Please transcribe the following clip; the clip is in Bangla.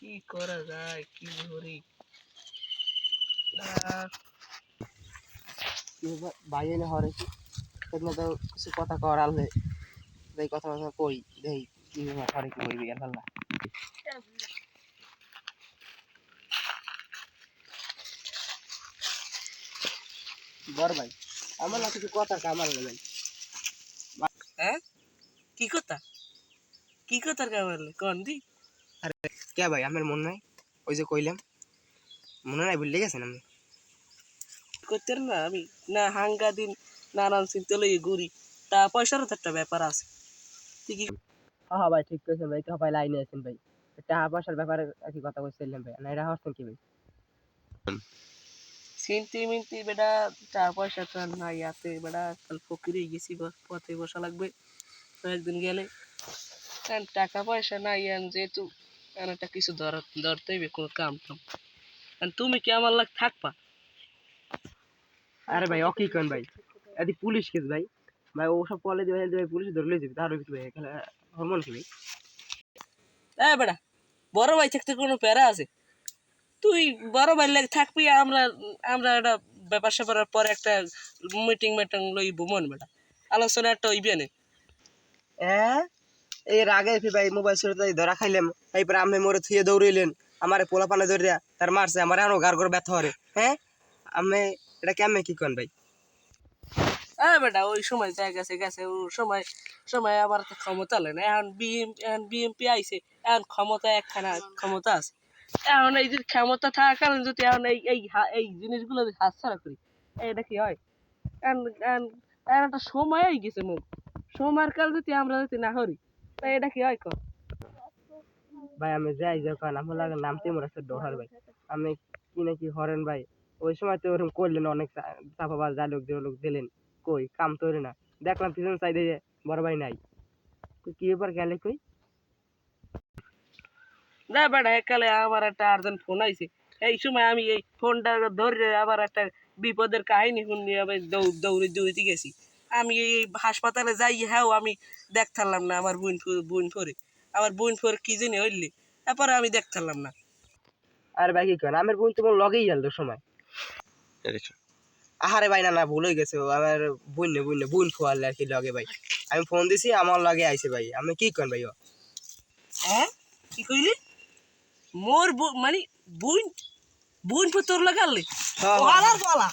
কি করা যায়, কি ধরি ভাই এনে হরে কি সেদিন তো কিছু কথা করালে এই কথা কথা কই দেই কি হরে কি কইবি আর না বড় ভাই আমার না কিছু কথা কামাল নেই হ্যাঁ কি কথা কি কথার কামালে কোন দি আরে কে ভাই আমার মন নাই ওই যে কইলাম মনে নাই ভুলে গেছেন আমি করতে না আমি না হাঙ্গা দিন নানান চিন্তা লই ঘুরি তা পয়সারও তো একটা ব্যাপার আছে তুই কি হ্যাঁ ভাই ঠিক কইছেন ভাই তো ভাই লাইনে আছেন ভাই টাকা পয়সার ব্যাপারে কি কথা কইছিলাম ভাই না এটা হচ্ছেন কি ভাই চিনতি মিনতি বেটা টাকা পয়সা তো আর নাই হাতে বেটা কাল ফকিরেই গেছি পথে বসা লাগবে কয়েকদিন গেলে কারণ টাকা পয়সা নাই যেহেতু একটা কিছু ধরতে হইবে কোনো কাম টাম আর তুমি কি আমার লাগ থাকবা আরে ভাই কি কোন ভাই এদি পুলিশ কেস ভাই ভাই ও সব কলে দিবে ভাই পুলিশ ধরে লই যাবে তার কিছু ভাই খেলা হরমোন কি ভাই বেটা বড় ভাই থাকতে কোনো প্যারা আছে তুই বড় ভাই লাগে থাকবি আমরা আমরা একটা ব্যাপার স্যাপারের পরে একটা মিটিং লইব মন বেটা আলোচনা একটা হইবে না এর আগে ভাই মোবাইল ছেড়ে ধরা খাইলাম তারপরে আপনি মোরে থুয়ে দৌড়াইলেন আমার পোলা পানে ধরিয়া তার মারছে আমার আরো গার করে ব্যথা হরে হ্যাঁ আমি এটা কেমনে কি কন ভাই বেটা ওই সময় যা গেছে গেছে ওই সময় সময় আবার তো ক্ষমতা হলে না এখন বিএমপি আইছে এখন ক্ষমতা একখানা ক্ষমতা আছে এখন এই যে ক্ষমতা থাকার কারণে যদি এখন এই জিনিসগুলো যদি হাতছাড়া করি এটা কি হয় এখন একটা সময় হয়ে গেছে মুখ সময়ের কাল যদি আমরা যদি না করি তাই এটা কি হয় কর ভাই আমি যাই যখন আমার লাগে নামতে মোর আছে ডোহার ভাই আমি কি নাকি হরেন ভাই ওই সময় তো ওরকম করলেন অনেক চাপাবাজ লোক দিলেন কই কাম তৈরি না দেখলাম পিছন সাইডে বড় ভাই নাই তুই কি ব্যাপার গেলে কই না বেটা একালে আমার একটা আর্জেন্ট ফোন আইছে এই সময় আমি এই ফোনটা ধরে আবার একটা বিপদের কাহিনী শুনি আবার দৌড়ে দৌড়িতে গেছি আমি এই হাসপাতালে যাই হ্যাঁ আমি দেখতাম না আমার বোন ফরে আমার বোন ফোর কি জানি হইলি তারপরে আমি দেখতাম না আরে ভাই কি কন আমার বোন তোমার লগেই গেল সময় আহারে ভাই না না ভুল হয়ে গেছে আমার বোন খোয়ালে আর কি লগে ভাই আমি ফোন দিছি আমার লগে আইছে ভাই আমি কি কন ভাই হ্যাঁ কি কইলি মোর মানে বোন বোন ফোর তোর লাগালে হ্যাঁ, বলা